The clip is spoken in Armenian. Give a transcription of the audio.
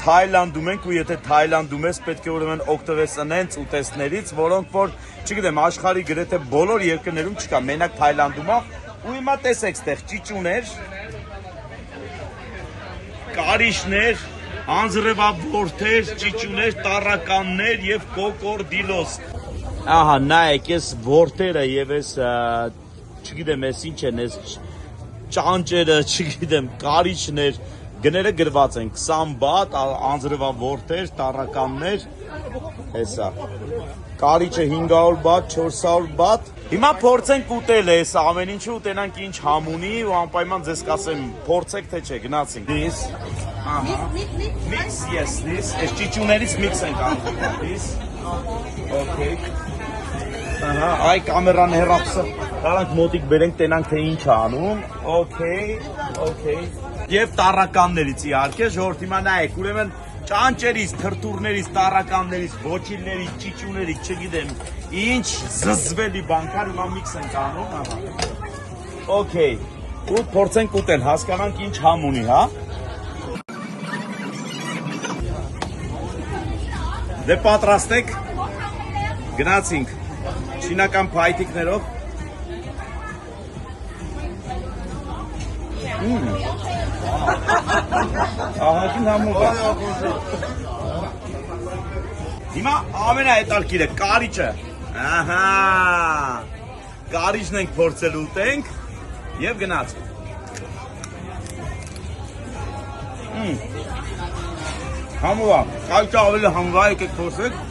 Թայլանդում ենք ու եթե Թայլանդում ես պետք է ուրեմն օգտվես այնց ուտեստներից, որոնք որ, չգիտեմ, աշխարհի գրեթե բոլոր երկրներում չկա, մենակ Թայլանդում է, ու հիմա տեսեք ստեղ ճիճուներ, կարիշներ, անձրևավորթեր, ճիճուներ, տառականներ եւ կոկորդիլոս։ Ահա, նայեք, այս ворթերը եւ այս, չգիտեմ, այս ինչ են, այս ճանճերը, չգիտեմ, կարիճներ, գները գրված են 20 բաթ, անձրևավորթեր, տառականներ, հեսա, կարիճը 500 բաթ, 400 բաթ, հիմա փորձենք ուտել այս ամեն ինչը, ուտենանք ինչ համ ունի ու անպայման ձեզ կասեմ, փորձեք թե չէ, գնացինք, this, mix, yes, this, այս ճիճուներից mix ենք անում, this, okay, այ կամերան հեռապսը, կարանք մոտիկ բերենք, տենանք թե ինչ անում, okay, և տառականներից իհարկե, ժողովուրդ հիմա նայեք, ուրեմն ճանճերից, թրթուրներից, տառականներից, ոչիլներից, ճիճուներից, չգիտեմ, ինչ զզվելի բանկար հիմա միքս ենք անում, okay, ու փորձենք ուտել, հասկանանք ինչ համ ունի, հա? Դե պատրաստեք, գնացինք, չինական փայտիկներով, ահագին համով է։ Հիմա ամենահետաքրքիրը կարիճը։ Ահա։ Կարիճն ենք փորձել ուտենք եւ գնաց։ Համով է։ Կարիճը ավելի համով է, եկեք փորձեք։